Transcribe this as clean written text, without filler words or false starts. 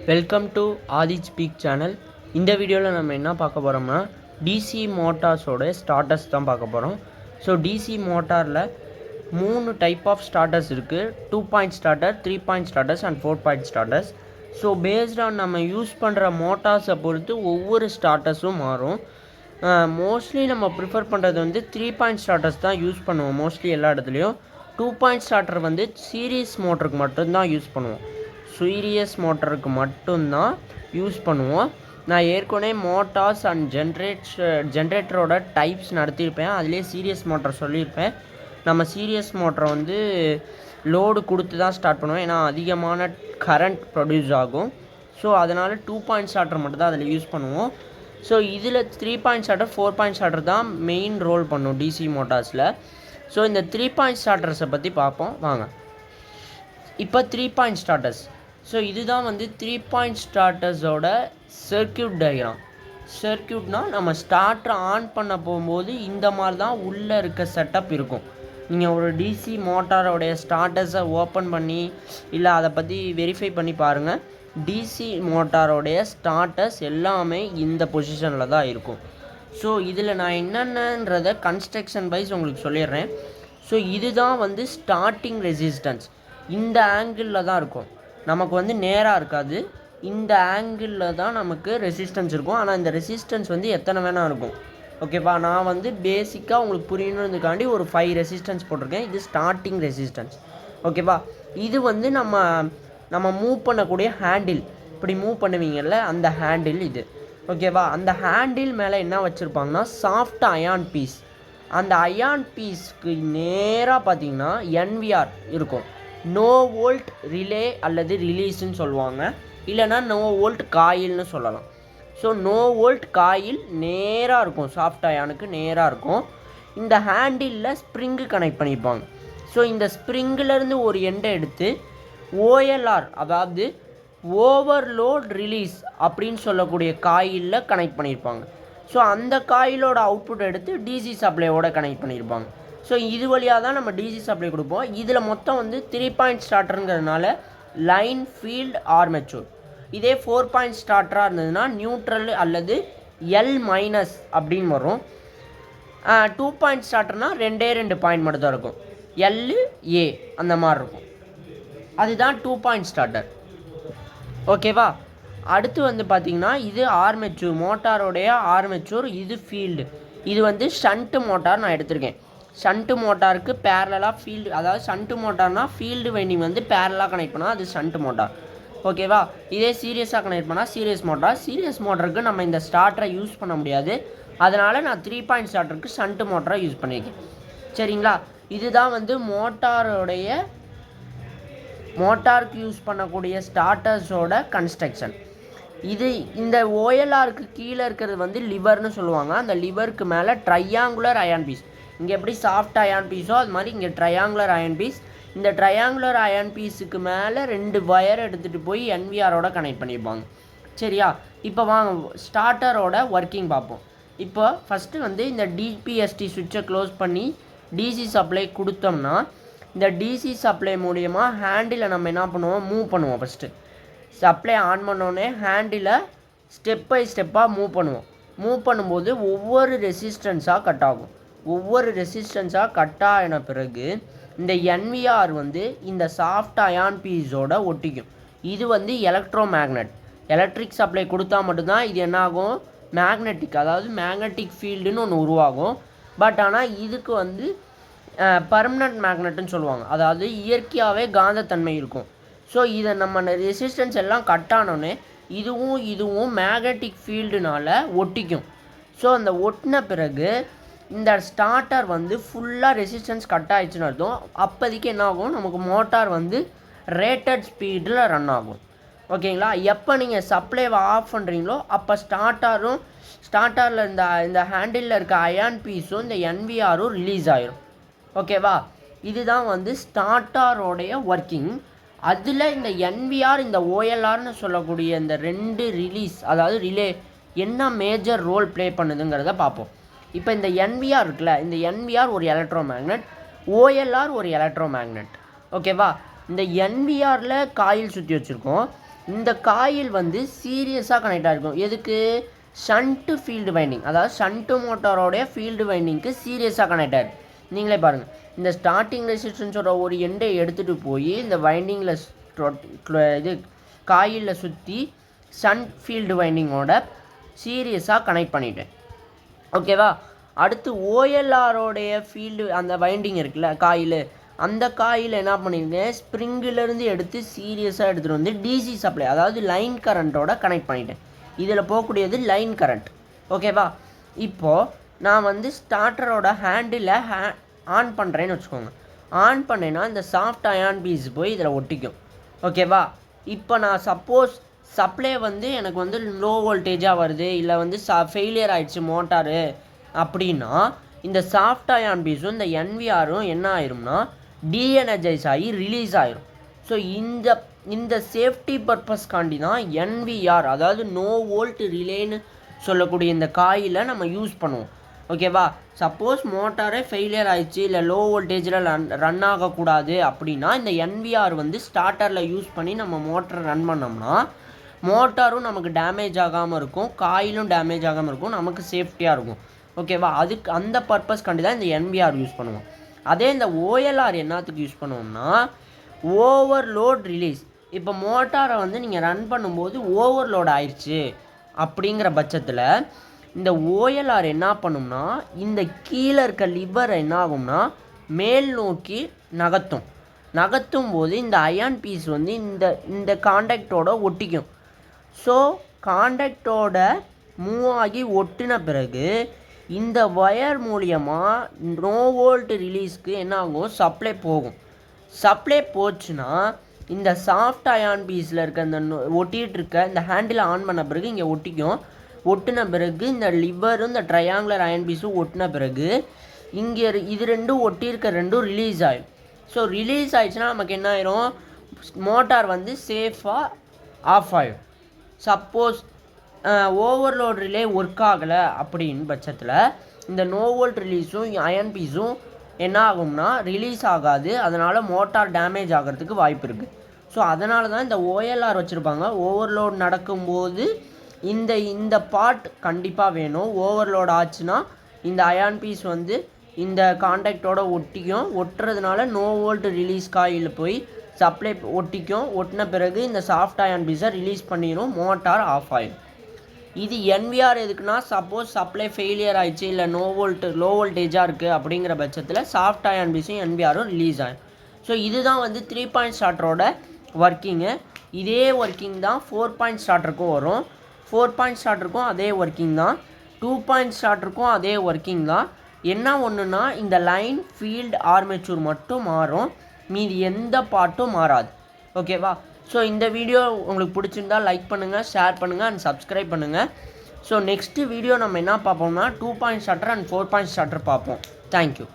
Welcome to Aadhi speak channel. இந்த வீடியோவில் நம்ம என்ன பார்க்க போகிறோம்னா டிசி மோட்டார்ஸோட ஸ்டார்டர்ஸ் தான் பார்க்க போகிறோம். ஸோ டிசி மோட்டாரில் 3 டைப் ஆஃப் ஸ்டார்டர்ஸ் இருக்குது. 2 point starter, 3 point starters and 4 point starters. So based on நம்ம யூஸ் பண்ணுற மோட்டார்ஸை பொறுத்து ஒவ்வொரு ஸ்டார்டர்ஸும் மாறும். மோஸ்ட்லி நம்ம ப்ரிஃபர் பண்ணுறது வந்து 3 பாயிண்ட் ஸ்டார்டர்ஸ் தான் யூஸ் பண்ணுவோம் மோஸ்ட்லி எல்லா இடத்துலையும். 2 பாயிண்ட் ஸ்டார்டர் வந்து சீரியஸ் மோட்டருக்கு மட்டும்தான் யூஸ் பண்ணுவோம். சீரியஸ் மோட்டருக்கு மட்டும்தான் யூஸ் பண்ணுவோம். நான் ஏற்கனவே மோட்டார்ஸ் அண்ட் ஜென்ரேட்டரோட டைப்ஸ் நடத்தியிருப்பேன். அதிலே சீரியஸ் மோட்டர் சொல்லியிருப்பேன். நம்ம சீரியஸ் மோட்டரை வந்து லோடு கொடுத்து தான் ஸ்டார்ட் பண்ணுவோம், ஏன்னா அதிகமான கரண்ட் ப்ரொடியூஸ் ஆகும். ஸோ அதனால் 2 பாயிண்ட் ஸ்டார்டர் மட்டும் தான் அதில் யூஸ் பண்ணுவோம். ஸோ இதில் 3 பாயிண்ட் ஸ்டார்டர், 4 பாயிண்ட் ஸ்டார்டர் தான் மெயின் ரோல் பண்ணும் டிசி மோட்டார்ஸில். ஸோ இந்த 3 பாயிண்ட் ஸ்டார்டர்ஸை பற்றி பார்ப்போம் வாங்க. இப்போ 3 பாயிண்ட் ஸ்டார்டர்ஸ். ஸோ இதுதான் வந்து 3 பாயிண்ட் ஸ்டார்டர்ஸோட சர்க்கியூட் டயக்ராம். சர்க்கியூட்னால் நம்ம ஸ்டார்டரை ஆன் பண்ண போகும்போது இந்த மாதிரி தான் உள்ளே இருக்க செட்டப் இருக்கும். நீங்கள் ஒரு டிசி மோட்டாரோடைய ஸ்டார்டர்ஸை ஓப்பன் பண்ணி இல்லை அதை பற்றி வெரிஃபை பண்ணி பாருங்கள். டிசி மோட்டாரோடைய ஸ்டார்டர்ஸ் எல்லாமே இந்த பொசிஷனில் தான் இருக்கும். ஸோ இதில் நான் என்னென்னன்றதை கன்ஸ்ட்ரக்ஷன் வைஸ் உங்களுக்கு சொல்லிடுறேன். ஸோ இதுதான் வந்து ஸ்டார்டிங் ரெசிஸ்டன்ஸ். இந்த ஆங்கிளில் தான் இருக்கும், நமக்கு வந்து நேராக இருக்காது. இந்த ஆங்கிளில் தான் நமக்கு ரெசிஸ்டன்ஸ் இருக்கும். ஆனால் இந்த ரெசிஸ்டன்ஸ் வந்து எத்தனை வேணால் இருக்கும். ஓகேவா, நான் வந்து பேசிக்காக உங்களுக்கு புரியணுன்றதுக்காண்டி ஒரு 5 ரெசிஸ்டன்ஸ் போட்டிருக்கேன். இது ஸ்டார்டிங் ரெசிஸ்டன்ஸ். ஓகேவா, இது வந்து நம்ம மூவ் பண்ணக்கூடிய ஹேண்டில், இப்படி மூவ் பண்ணுவீங்கல்ல அந்த ஹேண்டில் இது. ஓகேவா, அந்த ஹேண்டில் மேலே என்ன வச்சுருப்பாங்கன்னா சாஃப்ட் அயான் பீஸ். அந்த அயான் பீஸ்க்கு நேராக பார்த்தீங்கன்னா NVR இருக்கும். நோ வோல்ட் ரிலே அல்லது ரிலீஸ்ன்னு சொல்லுவாங்க, இல்லைனா நோ வோல்ட் காயில்னு சொல்லலாம். ஸோ நோ வோல்ட் காயில் நேராக இருக்கும், சாஃப்ட் அயானுக்கு நேராக இருக்கும். இந்த ஹேண்டிலில் ஸ்ப்ரிங்கு கனெக்ட் பண்ணியிருப்பாங்க. ஸோ இந்த ஸ்ப்ரிங்கிலேருந்து ஒரு எண்டை எடுத்து OLR, அதாவது ஓவர்லோட் ரிலீஸ் அப்படின்னு சொல்லக்கூடிய காயிலில் கனெக்ட் பண்ணியிருப்பாங்க. ஸோ அந்த காயிலோட அவுட்புட் எடுத்து டிசி சப்ளையோட கனெக்ட் பண்ணியிருப்பாங்க. ஸோ இது வழியாக தான் நம்ம டிசி சப்ளை கொடுப்போம். இதில் மொத்தம் வந்து 3 பாயிண்ட் ஸ்டார்டருங்கிறதுனால லைன், ஃபீல்டு, ஆர்மெச்சூர். இதே 4 பாயிண்ட் ஸ்டார்டராக இருந்ததுன்னா நியூட்ரல் அல்லது L- அப்படின்னு வரும். 2 பாயிண்ட் ஸ்டார்டர்னால் 2 பாயிண்ட் மட்டும் தான் இருக்கும், LA அந்த மாதிரி இருக்கும். அதுதான் 2 பாயிண்ட் ஸ்டார்டர். ஓகேவா, அடுத்து வந்து பார்த்திங்கன்னா இது ஆர்மெச்சூர், மோட்டாரோடைய ஆர்மெச்சூர். இது ஃபீல்டு. இது வந்து ஷண்ட் மோட்டார் நான் எடுத்திருக்கேன். ஷண்ட்டு மோட்டாருக்கு பேரலாக ஃபீல்டு, அதாவது ஷண்ட்டு மோட்டார்னால் ஃபீல்டு வைண்டிங் வந்து பேரலாக கனெக்ட் பண்ணால் அது ஷண்ட் மோட்டார். ஓகேவா, இதே சீரியஸாக கனெக்ட் பண்ணால் சீரியஸ் மோட்டார். சீரியஸ் மோட்டருக்கு நம்ம இந்த ஸ்டார்டரை யூஸ் பண்ண முடியாது, அதனால் நான் 3 பாயிண்ட் ஸ்டார்டருக்கு ஷண்ட்டு மோட்டரை யூஸ் பண்ணியிருக்கேன். சரிங்களா, இதுதான் வந்து மோட்டாருக்கு யூஸ் பண்ணக்கூடிய ஸ்டார்டர்ஸோட கன்ஸ்ட்ரக்ஷன். இந்த OLRக்கு கீழே இருக்கிறது வந்து லிவர்னு சொல்லுவாங்க. அந்த லிவருக்கு மேலே ட்ரையாங்குலர் அயான் பீஸ். இங்கே எப்படி சாஃப்ட் அயான் பீஸோ அது மாதிரி இங்கே ட்ரையாங்குலர் அயான் பீஸ். இந்த ட்ரையாங்குலர் அயான் பீஸுக்கு மேலே 2 வயர் எடுத்துகிட்டு போய் NVRோட கனெக்ட் பண்ணியிருப்பாங்க. சரியா, இப்போ வாங்க ஸ்டார்டரோட ஒர்க்கிங் பார்ப்போம். இப்போ ஃபஸ்ட்டு வந்து இந்த DPST சுவிட்சை க்ளோஸ் பண்ணி டிசி சப்ளை கொடுத்தோம்னா இந்த டிசி சப்ளை மூலயமா ஹேண்டிலை நம்ம என்ன பண்ணுவோம், மூவ் பண்ணுவோம். ஃபஸ்ட்டு சப்ளை ஆன் பண்ணோடனே ஹேண்டிலை ஸ்டெப் பை ஸ்டெப்பாக மூவ் பண்ணுவோம். மூவ் பண்ணும்போது ஒவ்வொரு ரெசிஸ்டன்ஸாக கட் ஆகும். ஒவ்வொரு ரெசிஸ்டன்ஸாக கட் ஆகின பிறகு இந்த NVR வந்து இந்த சாஃப்ட் அயான் பீஸோட ஒட்டிக்கும். இது வந்து எலக்ட்ரோ மேக்னெட். எலக்ட்ரிக் சப்ளை கொடுத்தா மட்டும்தான் இது என்ன ஆகும், மேக்னெட்டிக், அதாவது மேக்னெட்டிக் ஃபீல்டுன்னு ஒன்று உருவாகும். பட் ஆனால் இதுக்கு வந்து பர்மனண்ட் மேக்னெட்டுன்னு சொல்லுவாங்க, அதாவது இயற்கையாகவே காந்தத்தன்மை இருக்கும். ஸோ இதை நம்ம ரெசிஸ்டன்ஸ் எல்லாம் கட் ஆனோடனே இதுவும் மேக்னெட்டிக் ஃபீல்டுனால் ஒட்டிக்கும். ஸோ அந்த ஒட்டின பிறகு இந்த ஸ்டார்டர் வந்து ஃபுல்லாக ரெசிஸ்டன்ஸ் கட் ஆகிடுச்சுன்னு அர்த்தம். அப்போதைக்கு என்ன ஆகும், நமக்கு மோட்டார் வந்து ரேட்டட் ஸ்பீடில் ரன் ஆகும். ஓகேங்களா, எப்போ நீங்கள் சப்ளைவை ஆஃப் பண்ணுறீங்களோ அப்போ ஸ்டார்டரில் இந்த ஹேண்டிலில் இருக்க அயான் பீஸும் இந்த NVRும் ரிலீஸ் ஆகிடும். ஓகேவா, இதுதான் வந்து ஸ்டார்டரோடைய ஒர்க்கிங். அதில் இந்த NVR, இந்த OLRன்னு சொல்லக்கூடிய இந்த 2 ரிலீஸ், அதாவது ரிலே என்ன மேஜர் ரோல் ப்ளே பண்ணுதுங்கிறத பார்ப்போம். இப்போ இந்த NVR இருக்குல்ல, இந்த NVR ஒரு எலக்ட்ரோ மேக்னெட், OLR ஒரு எலக்ட்ரோ மேக்னெட். ஓகேவா, இந்த NVRல காயில் சுற்றி வச்சுருக்கோம், இந்த காயில் வந்து சீரியஸாக கனெக்ட் ஆகிருக்கும். எதுக்கு? ஷண்ட்டு ஃபீல்டு வைண்டிங், அதாவது ஷண்ட்டு மோட்டாரோடைய ஃபீல்டு வைண்டிங்க்கு சீரியஸாக கனெக்ட் ஆகிருக்கு. நீங்களே பாருங்கள், இந்த ஸ்டார்டிங் ரெசிஸ்டன்ஸோட ஒரு எண்டை எடுத்துகிட்டு போய் இந்த வைண்டிங்கில் இது காயிலில் சுற்றி ஷண்ட் ஃபீல்டு வைண்டிங்கோட சீரியஸாக கனெக்ட் பண்ணிட்டேன். ஓகேவா? அடுத்து ஓஎல்ஆரோடைய ஃபீல்டு அந்த வைண்டிங் இருக்குல்ல காயில், அந்த காயில் என்ன பண்ணியிருக்கேன், ஸ்ப்ரிங்கிலேருந்து எடுத்து சீரியஸாக எடுத்துகிட்டு வந்து டிசி சப்ளை, அதாவது லைன் கரண்ட்டோட கனெக்ட் பண்ணிட்டேன். இதில் போகக்கூடியது லைன் கரண்ட். ஓகேவா? இப்போது நான் வந்து ஸ்டார்டரோட ஹேண்டில் ஆன் பண்ணுறேன்னு வச்சுக்கோங்க. ஆன் பண்ணேன்னா இந்த சாஃப்ட் அயான் பீஸ் போய் இதில் ஒட்டிக்கும். ஓகேவா? இப்போ நான் சப்போஸ் சப்ளை வந்து எனக்கு வந்து லோ வோல்டேஜாக வருது, இல்லை வந்து ஃபெயிலியர் ஆகிடுச்சு மோட்டாரு அப்படின்னா, இந்த சாஃப்ட் அயான் பீஸும் இந்த என்விஆரும் என்ன ஆயிரும்னா டீஎனர்ஜைஸ் ஆகி ரிலீஸ் ஆயிரும். ஸோ இந்த சேஃப்டி பர்பஸ்காண்டி தான் என்விஆர், அதாவது நோ வோல்ட் ரிலேன்னு சொல்லக்கூடிய இந்த காயிலை நம்ம யூஸ் பண்ணுவோம். ஓகேவா? சப்போஸ் மோட்டாரே ஃபெயிலியர் ஆகிடுச்சு, இல்லை லோ வோல்டேஜில் ரன் ஆகக்கூடாது அப்படின்னா இந்த என்விஆர் வந்து ஸ்டார்டரில் யூஸ் பண்ணி நம்ம மோட்டரை ரன் பண்ணோம்னா மோட்டாரும் நமக்கு டேமேஜ் ஆகாமல் இருக்கும், காயிலும் டேமேஜ் ஆகாமல் இருக்கும், நமக்கு சேஃப்டியாக இருக்கும். ஓகேவா? அதுக்கு அந்த பர்பஸ்காண்டி தான் இந்த என்விஆர் யூஸ் பண்ணுவோம். அதே இந்த ஓஎல்ஆர் என்னத்துக்கு யூஸ் பண்ணுவோம்னா ஓவர்லோட் ரிலீஸ். இப்போ மோட்டாரை வந்து நீங்கள் ரன் பண்ணும்போது ஓவர்லோட் ஆயிடுச்சு அப்படிங்கிற பட்சத்தில் இந்த ஓஎல்ஆர் என்ன பண்ணும்னா இந்த கீழே இருக்க லிவர் என்ன ஆகும்னா மேல் நோக்கி நகர்த்தும் போது இந்த அயான் பீஸ் வந்து இந்த காண்டாக்டோட ஒட்டிக்கும். ஸோ காண்டாக்டோட மூவ் ஆகி ஒட்டின பிறகு இந்த ஒயர் மூலியமாக நோ வோல்ட் ரிலீஸ்க்கு என்ன ஆகும், சப்ளை போகும். சப்ளை போச்சுன்னா இந்த சாஃப்ட் அயான் பீஸில் இருக்க இந்த ஒட்டிகிட்டு இருக்க இந்த ஹேண்டில் ஆன் பண்ண பிறகு இங்கே ஒட்டிக்கும். ஒட்டின பிறகு இந்த லிவரும் இந்த ட்ரையாங்குலர் அயன் பீஸும் ஒட்டின பிறகு இங்கே இது ரெண்டும் ஒட்டியிருக்க ரெண்டும் ரிலீஸ் ஆகிடும். ஸோ ரிலீஸ் ஆகிடுச்சுன்னா நமக்கு என்ன ஆயிரும், மோட்டார் வந்து சேஃபாக ஆஃப் ஆகிடும். சப்போஸ் ஓவர்லோட் ரிலே ஒர்க் ஆகலை அப்படின்னு பட்சத்தில் இந்த நோ வோல்ட் ரிலீஸும் அயன் பீஸும் என்ன ஆகும்னா ரிலீஸ் ஆகாது. அதனால் மோட்டார் டேமேஜ் ஆகிறதுக்கு வாய்ப்பு இருக்குது. ஸோ அதனால தான் இந்த ஓஎல்ஆர் வச்சுருப்பாங்க. ஓவர்லோட் நடக்கும்போது இந்த பார்ட் கண்டிப்பாக வேணும். ஓவர்லோட் ஆச்சுன்னா இந்த அயான் பீஸ் வந்து இந்த காண்டாக்டோட ஒட்டுறதுனால நோ வோல்ட் ரிலீஸ் காயில் போய் சப்ளை ஒட்டின பிறகு இந்த சாஃப்ட் அயான் பீஸை ரிலீஸ் பண்ணிடும், மோட்டார் ஆஃப் ஆகிடும். இது என்விஆர் எதுக்குன்னா சப்போஸ் சப்ளை ஃபெயிலியர் ஆகிடுச்சு, இல்லை லோ வோல்டேஜாக இருக்குது அப்படிங்கிற பட்சத்தில் சாஃப்ட் அயான் பீஸும் என்விஆரும் ரிலீஸ் ஆகும். ஸோ இதுதான் வந்து 3 பாயிண்ட் ஸ்டார்டரோட ஒர்க்கிங்கு. இதே ஒர்க்கிங் தான் 4 பாயிண்ட் ஸ்டார்டருக்கும் வரும். 4 பாயிண்ட் ஸ்டார்டருக்கும் அதே ஒர்க்கிங் தான், 2 பாயிண்ட் ஸ்டார்டருக்கும் அதே ஒர்க்கிங் தான். என்ன ஒன்றுனா இந்த லைன் ஃபீல்டு ஆர்மேச்சூர் மட்டும் மாறும், மீதி எந்த பார்ட்டும் மாறாது. ஓகேவா? ஸோ இந்த வீடியோ உங்களுக்கு பிடிச்சிருந்தா லைக் பண்ணுங்கள், ஷேர் பண்ணுங்கள் அண்ட் சப்ஸ்கிரைப் பண்ணுங்கள். ஸோ நெக்ஸ்ட்டு வீடியோ நம்ம என்ன பார்ப்போம்னா 2 point starter and 4 point starter பார்ப்போம். தேங்க்யூ.